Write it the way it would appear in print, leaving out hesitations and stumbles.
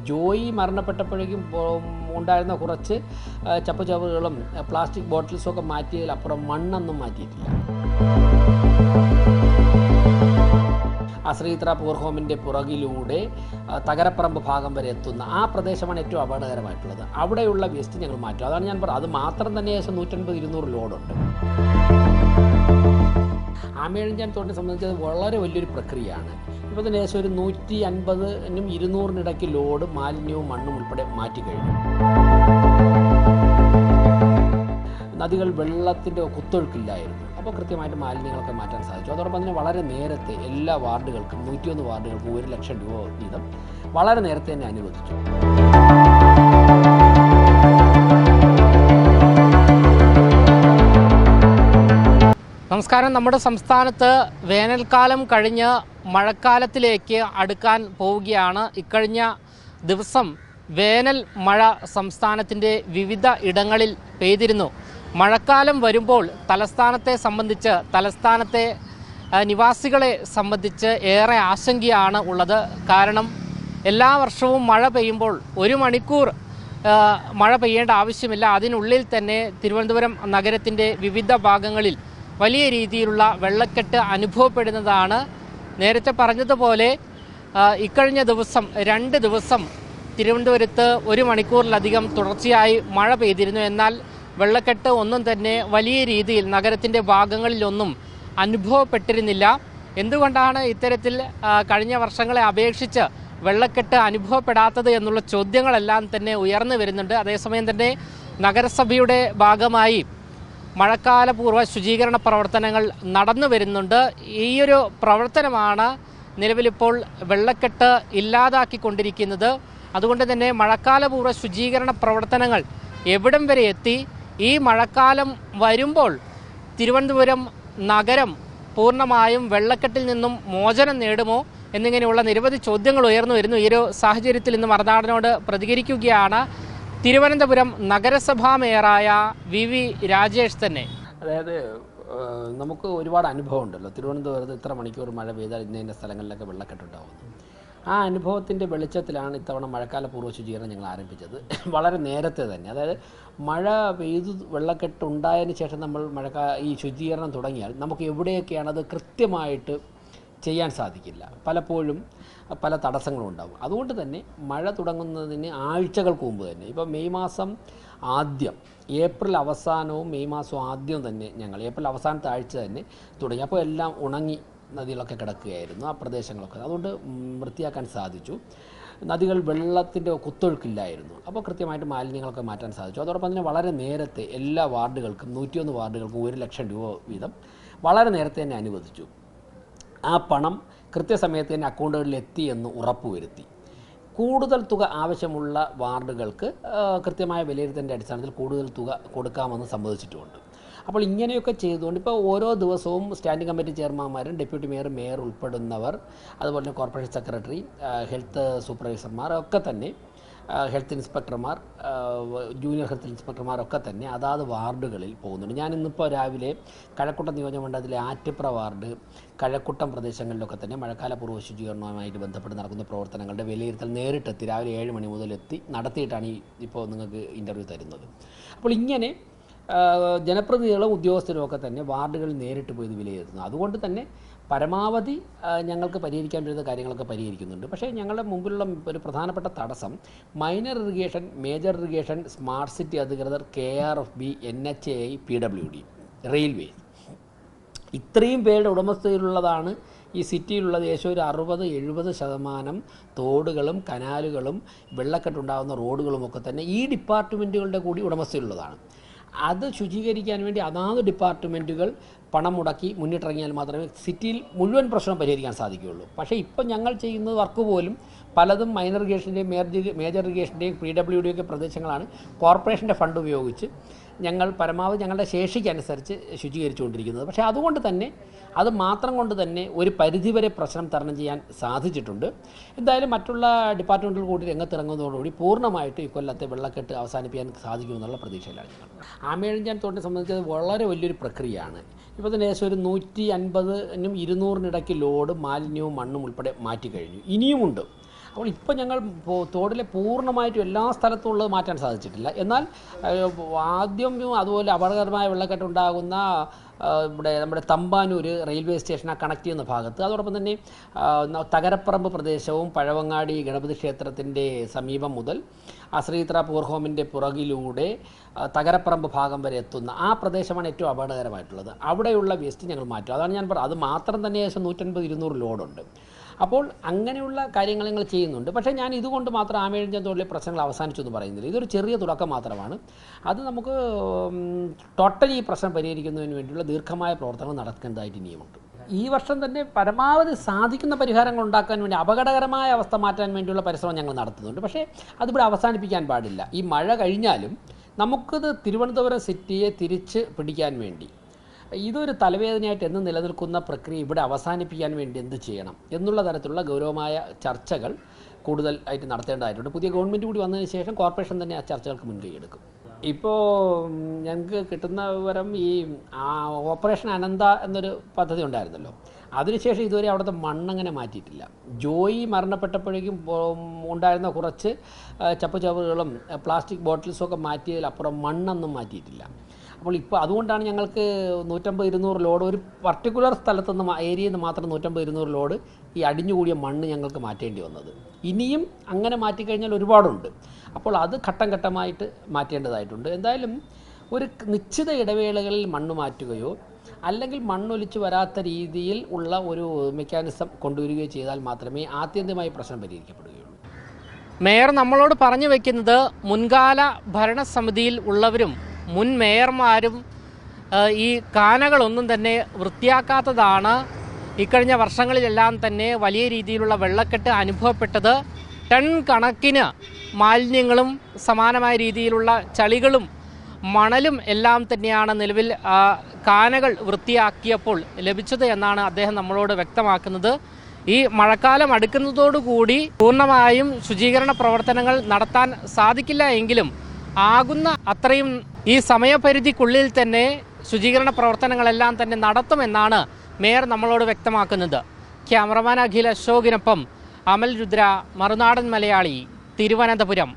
ജോയി മരണപ്പെട്ടപ്പോഴേക്കും ഉണ്ടായിരുന്ന കുറച്ച് ചപ്പുചവറുകളും പ്ലാസ്റ്റിക് ബോട്ടിൽസും ഒക്കെ മാറ്റിയതിലപ്പുറം മണ്ണൊന്നും മാറ്റിയിട്ടില്ല. ശ്രീത്ര പൂർ ഹോമിൻ്റെ പുറകിലൂടെ തകരപ്പറമ്പ് ഭാഗം വരെ എത്തുന്ന ആ പ്രദേശമാണ് ഏറ്റവും അപകടകരമായിട്ടുള്ളത്. അവിടെയുള്ള വേസ്റ്റ് ഞങ്ങൾ മാറ്റും. അതാണ് ഞാൻ പറഞ്ഞത്. അത് മാത്രം തന്നെ ഏകദേശം 150-200 ലോഡുണ്ട്. ആമയിഴഞ്ചാൻ തോട്ടിനെ സംബന്ധിച്ചത് വളരെ വലിയൊരു പ്രക്രിയയാണ്. ഇപ്പോൾ തന്നെ ഏകദേശം ഒരു 150-നും 200-നിടയ്ക്ക് ലോഡ് മാലിന്യവും മണ്ണും ഉൾപ്പെടെ മാറ്റിക്കഴിഞ്ഞു. നദികൾ വെള്ളത്തിൻ്റെ കുത്തൊഴുക്കില്ലായിരുന്നു. അപ്പോൾ കൃത്യമായിട്ട് മാലിന്യങ്ങളൊക്കെ മാറ്റാൻ സാധിച്ചു. അതോടൊപ്പം തന്നെ വളരെ നേരത്തെ എല്ലാ വാർഡുകൾക്കും 101 വാർഡുകൾക്കും 1 ലക്ഷം രൂപ വീതം വളരെ നേരത്തെ തന്നെ അനുവദിച്ചു. നമസ്കാരം. നമ്മുടെ സംസ്ഥാനത്ത് വേനൽക്കാലം കഴിഞ്ഞ് മഴക്കാലത്തിലേക്ക് അടുക്കാൻ പോവുകയാണ്. ഇക്കഴിഞ്ഞ ദിവസം വേനൽ മഴ സംസ്ഥാനത്തിൻ്റെ വിവിധ ഇടങ്ങളിൽ പെയ്തിരുന്നു. മഴക്കാലം വരുമ്പോൾ തലസ്ഥാനത്തെ സംബന്ധിച്ച്, തലസ്ഥാനത്തെ നിവാസികളെ സംബന്ധിച്ച് ഏറെ ആശങ്കയാണ് ഉള്ളത്. കാരണം എല്ലാ വർഷവും മഴ പെയ്യുമ്പോൾ 1 മണിക്കൂർ മഴ പെയ്യേണ്ട ആവശ്യമില്ല. അതിനുള്ളിൽ തന്നെ തിരുവനന്തപുരം നഗരത്തിൻ്റെ വിവിധ ഭാഗങ്ങളിൽ വലിയ രീതിയിലുള്ള വെള്ളക്കെട്ട് അനുഭവപ്പെടുന്നതാണ്. നേരത്തെ പറഞ്ഞതുപോലെ ഇക്കഴിഞ്ഞ ദിവസം 2 ദിവസം തിരുവനന്തപുരത്ത് 1 മണിക്കൂറിലധികം തുടർച്ചയായി മഴ പെയ്തിരുന്നു. എന്നാൽ വെള്ളക്കെട്ട് ഒന്നും തന്നെ വലിയ രീതിയിൽ നഗരത്തിൻ്റെ ഭാഗങ്ങളിലൊന്നും അനുഭവപ്പെട്ടിരുന്നില്ല. എന്തുകൊണ്ടാണ് ഇത്തരത്തിൽ കഴിഞ്ഞ വർഷങ്ങളെ അപേക്ഷിച്ച് വെള്ളക്കെട്ട് അനുഭവപ്പെടാത്തത് എന്നുള്ള ചോദ്യങ്ങളെല്ലാം തന്നെ ഉയർന്നു വരുന്നുണ്ട്. അതേസമയം തന്നെ നഗരസഭയുടെ ഭാഗമായി മഴക്കാലപൂർവ്വ ശുചീകരണ പ്രവർത്തനങ്ങൾ നടന്നു വരുന്നുണ്ട്. ഈയൊരു പ്രവർത്തനമാണ് നിലവിലിപ്പോൾ വെള്ളക്കെട്ട് ഇല്ലാതാക്കിക്കൊണ്ടിരിക്കുന്നത്. അതുകൊണ്ട് തന്നെ മഴക്കാലപൂർവ്വ ശുചീകരണ പ്രവർത്തനങ്ങൾ എവിടം വരെ എത്തി? ഈ മഴക്കാലം വരുമ്പോൾ തിരുവനന്തപുരം നഗരം പൂർണ്ണമായും വെള്ളക്കെട്ടിൽ നിന്നും മോചനം നേടുമോ എന്നിങ്ങനെയുള്ള നിരവധി ചോദ്യങ്ങൾ ഉയർന്നു വരുന്നു. ഈ ഒരു സാഹചര്യത്തിൽ ഇന്ന് മറുനാടനോട് പ്രതികരിക്കുകയാണ് തിരുവനന്തപുരം നഗരസഭാ മേയറായ വി രാജേഷ് തന്നെ. അതായത് നമുക്ക് ഒരുപാട് അനുഭവം ഉണ്ടല്ലോ. തിരുവനന്തപുരത്ത് ഇത്ര മണിക്കൂർ മഴ പെയ്താൽ ഇന്ന സ്ഥലങ്ങളിലൊക്കെ വെള്ളക്കെട്ടുണ്ടാകുന്നു. ആ അനുഭവത്തിൻ്റെ വെളിച്ചത്തിലാണ് ഇത്തവണ മഴക്കാലപൂർവ്വ ശുചീകരണം ഞങ്ങൾ ആരംഭിച്ചത്. വളരെ നേരത്തെ തന്നെ. അതായത് മഴ പെയ്തു വെള്ളക്കെട്ടുണ്ടായതിന് ശേഷം നമ്മൾ ഈ ശുചീകരണം തുടങ്ങിയാൽ നമുക്ക് എവിടെയൊക്കെയാണ് അത് കൃത്യമായിട്ട് ചെയ്യാൻ സാധിക്കില്ല. പലപ്പോഴും പല തടസ്സങ്ങളും ഉണ്ടാകും. അതുകൊണ്ട് തന്നെ മഴ തുടങ്ങുന്നതിന് ആഴ്ചകൾക്ക് മുമ്പ് തന്നെ, ഇപ്പോൾ മെയ് മാസം ആദ്യം, ഏപ്രിൽ അവസാനവും മെയ് മാസവും ആദ്യം തന്നെ ഞങ്ങൾ ഏപ്രിൽ അവസാനത്തെ ആഴ്ച തന്നെ തുടങ്ങി. അപ്പോൾ എല്ലാം ഉണങ്ങി നദികളൊക്കെ കിടക്കുകയായിരുന്നു ആ പ്രദേശങ്ങളൊക്കെ. അതുകൊണ്ട് വൃത്തിയാക്കാൻ സാധിച്ചു. നദികൾ വെള്ളത്തിൻ്റെ കുത്തൊഴുക്കില്ലായിരുന്നു. അപ്പോൾ കൃത്യമായിട്ട് മാലിന്യങ്ങളൊക്കെ മാറ്റാൻ സാധിച്ചു. അതോടൊപ്പം തന്നെ വളരെ നേരത്തെ എല്ലാ വാർഡുകൾക്കും 101 വാർഡുകൾക്കും 1 ലക്ഷം രൂപ വീതം വളരെ നേരത്തെ തന്നെ അനുവദിച്ചു. ആ പണം കൃത്യസമയത്ത് തന്നെ അക്കൗണ്ടുകളിൽ എത്തിയെന്ന് ഉറപ്പുവരുത്തി. കൂടുതൽ തുക ആവശ്യമുള്ള വാർഡുകൾക്ക് കൃത്യമായ വിലയിരുത്തലിൻ്റെ അടിസ്ഥാനത്തിൽ കൂടുതൽ തുക കൊടുക്കാമെന്ന് സമ്മതിച്ചിട്ടുമുണ്ട്. അപ്പോൾ ഇങ്ങനെയൊക്കെ ചെയ്തുകൊണ്ട് ഇപ്പോൾ ഓരോ ദിവസവും സ്റ്റാൻഡിംഗ് കമ്മിറ്റി ചെയർമാന്മാരും ഡെപ്യൂട്ടി മേയറും മേയർ ഉൾപ്പെടുന്നവർ, അതുപോലെ തന്നെ കോർപ്പറേഷൻ സെക്രട്ടറി, ഹെൽത്ത് സൂപ്പർവൈസർമാർ ഒക്കെ തന്നെ, ഹെൽത്ത് ഇൻസ്പെക്ടർമാർ, ജൂനിയർ ഹെൽത്ത് ഇൻസ്പെക്ടർമാരൊക്കെ തന്നെ അതാത് വാർഡുകളിൽ പോകുന്നുണ്ട്. ഞാൻ ഇന്നിപ്പോൾ രാവിലെ കഴക്കൂട്ടം നിയോജകമണ്ഡലത്തിലെ ആറ്റിപ്ര വാർഡ്, കഴക്കൂട്ടം പ്രദേശങ്ങളിലൊക്കെ തന്നെ മഴക്കാലപൂർവ്വ ശുചീകരണവുമായിട്ട് ബന്ധപ്പെട്ട് നടക്കുന്ന പ്രവർത്തനങ്ങളുടെ വിലയിരുത്തൽ നേരിട്ടെത്തി രാവിലെ 7 മണി മുതൽ നടത്തിയിട്ടാണ് ഇപ്പോൾ നിങ്ങൾക്ക് ഇൻ്റർവ്യൂ തരുന്നത്. അപ്പോൾ ഇങ്ങനെ ജനപ്രതിനിധികളും ഉദ്യോഗസ്ഥരും ഒക്കെ തന്നെ വാർഡുകളിൽ നേരിട്ട് പോയി ഇത് വിലയിരുത്തുന്നു. അതുകൊണ്ട് തന്നെ പരമാവധി ഞങ്ങൾക്ക് പരിഹരിക്കാൻ പറ്റുന്ന കാര്യങ്ങളൊക്കെ പരിഹരിക്കുന്നുണ്ട്. പക്ഷേ ഞങ്ങളുടെ മുമ്പിലുള്ള ഒരു പ്രധാനപ്പെട്ട തടസ്സം minor irrigation, major irrigation, smart city അധികൃതർ, KRFB, NHAI, PWD, റെയിൽവേ, ഇത്രയും പേരുടെ ഉടമസ്ഥയിലുള്ളതാണ് ഈ സിറ്റിയിലുള്ളത്. ഏകദേശം ഒരു 60-70% തോടുകളും കനാലുകളും വെള്ളക്കെട്ടുണ്ടാകുന്ന റോഡുകളുമൊക്കെ തന്നെ ഈ ഡിപ്പാർട്ട്മെൻറ്റുകളുടെ കൂടി ഉടമസ്ഥയിലുള്ളതാണ്. അത് ശുചീകരിക്കാൻ വേണ്ടി അതാത് ഡിപ്പാർട്ട്മെൻറ്റുകൾ പണം മുടക്കി മുന്നിട്ടിറങ്ങിയാൽ മാത്രമേ സിറ്റിയിൽ മുഴുവൻ പ്രശ്നം പരിഹരിക്കാൻ സാധിക്കുകയുള്ളൂ. പക്ഷേ ഇപ്പം ഞങ്ങൾ ചെയ്യുന്ന വർക്ക് പോലും പലതും മൈനർ ഇറിഗേഷൻ്റെയും മേജർ ഇറിഗേഷൻ്റെയും PWD ഒക്കെ പ്രദേശങ്ങളാണ് കോർപ്പറേഷൻ്റെ ഫണ്ട് ഉപയോഗിച്ച് ഞങ്ങൾ പരമാവധി ഞങ്ങളുടെ ശേഷിക്കനുസരിച്ച് ശുചീകരിച്ചുകൊണ്ടിരിക്കുന്നത്. പക്ഷേ അതുകൊണ്ട് തന്നെ അത് മാത്രം കൊണ്ട് തന്നെ ഒരു പരിധിവരെ പ്രശ്നം തരണം ചെയ്യാൻ സാധിച്ചിട്ടുണ്ട്. എന്തായാലും മറ്റുള്ള ഡിപ്പാർട്ട്മെൻറ്റുകൾ കൂടി രംഗത്തിറങ്ങുന്നതോടുകൂടി പൂർണ്ണമായിട്ട് ഈ കൊല്ലത്തെ വെള്ളക്കെട്ട് അവസാനിപ്പിക്കാൻ സാധിക്കുമെന്നുള്ള പ്രതീക്ഷയിലാണ് ഞങ്ങൾ. ആമയിഴഞ്ചാൻ തോട്ടിനെ സംബന്ധിച്ചത് വളരെ വലിയൊരു പ്രക്രിയയാണ്. ഇപ്പോൾ തന്നെ ഏകദേശം ഒരു 150-നും 200-നിടയ്ക്ക് ലോഡ് മാലിന്യവും മണ്ണും ഉൾപ്പെടെ മാറ്റിക്കഴിഞ്ഞു. ഇനിയുമുണ്ട്. അപ്പോൾ ഇപ്പോൾ ഞങ്ങൾ തോടിലെ പൂർണ്ണമായിട്ടും എല്ലാ സ്ഥലത്തും ഉള്ളത് മാറ്റാൻ സാധിച്ചിട്ടില്ല. എന്നാൽ ആദ്യം അതുപോലെ അപകടകരമായ വെള്ളക്കെട്ട് ഉണ്ടാകുന്ന നമ്മുടെ തമ്പാനൂർ റെയിൽവേ സ്റ്റേഷനെ കണക്ട് ചെയ്യുന്ന ഭാഗത്ത്, അതോടൊപ്പം തന്നെ തകരപ്പറമ്പ് പ്രദേശവും പഴവങ്ങാടി ഗണപതി ക്ഷേത്രത്തിൻ്റെ സമീപം മുതൽ ശ്രീത്ര പൂർ ഹോമിൻ്റെ പുറകിലൂടെ തകരപ്പറമ്പ് ഭാഗം വരെ എത്തുന്ന ആ പ്രദേശമാണ് ഏറ്റവും അപകടകരമായിട്ടുള്ളത്. അവിടെയുള്ള വേസ്റ്റ് ഞങ്ങൾ മാറ്റും. അതാണ് ഞാൻ പറഞ്ഞത്. അത് മാത്രം തന്നെ ഏകദേശം 150-200 ലോഡുണ്ട്. അപ്പോൾ അങ്ങനെയുള്ള കാര്യങ്ങൾ ഞങ്ങൾ ചെയ്യുന്നുണ്ട്. പക്ഷേ ഞാൻ ഇതുകൊണ്ട് മാത്രം ആമയിഴഞ്ചാൻ തോടിലെ പ്രശ്നങ്ങൾ അവസാനിച്ചു എന്ന് പറയുന്നില്ല. ഇതൊരു ചെറിയ തുടക്കം മാത്രമാണ്. അത് നമുക്ക് ടോട്ടലി ഈ പ്രശ്നം പരിഹരിക്കുന്നതിന് വേണ്ടിയുള്ള ദീർഘമായ പ്രവർത്തനങ്ങൾ നടക്കേണ്ടതായിട്ട് ഇനിയുമുണ്ട്. ഈ വർഷം തന്നെ പരമാവധി സാധിക്കുന്ന പരിഹാരങ്ങൾ ഉണ്ടാക്കാൻ വേണ്ടി അപകടകരമായ അവസ്ഥ മാറ്റാൻ വേണ്ടിയുള്ള പരിശ്രമം ഞങ്ങൾ നടത്തുന്നുണ്ട്. പക്ഷേ അതിവിടെ അവസാനിപ്പിക്കാൻ പാടില്ല. ഈ മഴ കഴിഞ്ഞാലും നമുക്കിത് തിരുവനന്തപുരം സിറ്റിയെ തിരിച്ച് പിടിക്കാൻ വേണ്ടി ഇതൊരു തലവേദനയായിട്ട് എന്ന് നിലനിൽക്കുന്ന പ്രക്രിയ ഇവിടെ അവസാനിപ്പിക്കാൻ വേണ്ടി എന്ത് ചെയ്യണം എന്നുള്ള തരത്തിലുള്ള ഗൗരവമായ ചർച്ചകൾ കൂടുതലായിട്ട് നടത്തേണ്ടതായിട്ടുണ്ട്. പുതിയ ഗവൺമെൻറ് കൂടി വന്നതിന് ശേഷം കോർപ്പറേഷൻ തന്നെ ആ ചർച്ചകൾക്ക് മുൻകൈ എടുക്കും. ഇപ്പോൾ ഞങ്ങൾക്ക് കിട്ടുന്ന വിവരം ഈ ഓപ്പറേഷൻ അനന്ത എന്നൊരു പദ്ധതി ഉണ്ടായിരുന്നല്ലോ, അതിനുശേഷം ഇതുവരെ അവിടുത്തെ മണ്ണങ്ങനെ മാറ്റിയിട്ടില്ല. ജോയി മരണപ്പെട്ടപ്പോഴേക്കും ഉണ്ടായിരുന്ന കുറച്ച് ചപ്പുചവറുകളും പ്ലാസ്റ്റിക് ബോട്ടിൽസും ഒക്കെ മാറ്റിയതിലപ്പുറം മണ്ണൊന്നും മാറ്റിയിട്ടില്ല. അപ്പോൾ ഇപ്പോൾ അതുകൊണ്ടാണ് ഞങ്ങൾക്ക് 150-200 ലോഡ് ഒരു പർട്ടിക്കുലർ സ്ഥലത്തുനിന്ന് ഏരിയയിൽ നിന്ന് മാത്രം 150-200 ലോഡ് ഈ അടിഞ്ഞുകൂടിയ മണ്ണ് ഞങ്ങൾക്ക് മാറ്റേണ്ടി വന്നത്. ഇനിയും അങ്ങനെ മാറ്റിക്കഴിഞ്ഞാൽ ഒരുപാടുണ്ട്. അപ്പോൾ അത് ഘട്ടം ഘട്ടമായിട്ട് മാറ്റേണ്ടതായിട്ടുണ്ട്. എന്തായാലും ഒരു നിശ്ചിത ഇടവേളകളിൽ മണ്ണ് മാറ്റുകയോ അല്ലെങ്കിൽ മണ്ണൊലിച്ച് വരാത്ത രീതിയിൽ ഉള്ള ഒരു മെക്കാനിസം കൊണ്ടുവരികയോ ചെയ്താൽ മാത്രമേ ആത്യന്തികമായി പ്രശ്നം പരിഹരിക്കപ്പെടുകയുള്ളൂ. മേയർ നമ്മളോട് പറഞ്ഞു വയ്ക്കുന്നത് മുൻകാല ഭരണസമിതിയിൽ ഉള്ളവരും മുൻ മേയർമാരും ഈ കാനകളൊന്നും തന്നെ വൃത്തിയാക്കാത്തതാണ് ഇക്കഴിഞ്ഞ വർഷങ്ങളിലെല്ലാം തന്നെ വലിയ രീതിയിലുള്ള വെള്ളക്കെട്ട് അനുഭവപ്പെട്ടത്. ടൺ കണക്കിന് മാലിന്യങ്ങളും സമാനമായ രീതിയിലുള്ള ചളികളും മണലും എല്ലാം തന്നെയാണ് നിലവിൽ കാനകൾ വൃത്തിയാക്കിയപ്പോൾ ലഭിച്ചത് എന്നാണ് അദ്ദേഹം നമ്മളോട് വ്യക്തമാക്കുന്നത്. ഈ മഴക്കാലം അടുക്കുന്നതോടുകൂടി പൂർണ്ണമായും ശുചീകരണ പ്രവർത്തനങ്ങൾ നടത്താൻ സാധിക്കില്ല എങ്കിലും ആകുന്ന അത്രയും ഈ സമയപരിധിക്കുള്ളിൽ തന്നെ ശുചീകരണ പ്രവർത്തനങ്ങളെല്ലാം തന്നെ നടത്തുമെന്നാണ് മേയർ നമ്മളോട് വ്യക്തമാക്കുന്നത്. ക്യാമറമാൻ അഖിൽ അശോകിനൊപ്പം അമൽ രുദ്ര, മറുനാടൻ മലയാളി, തിരുവനന്തപുരം.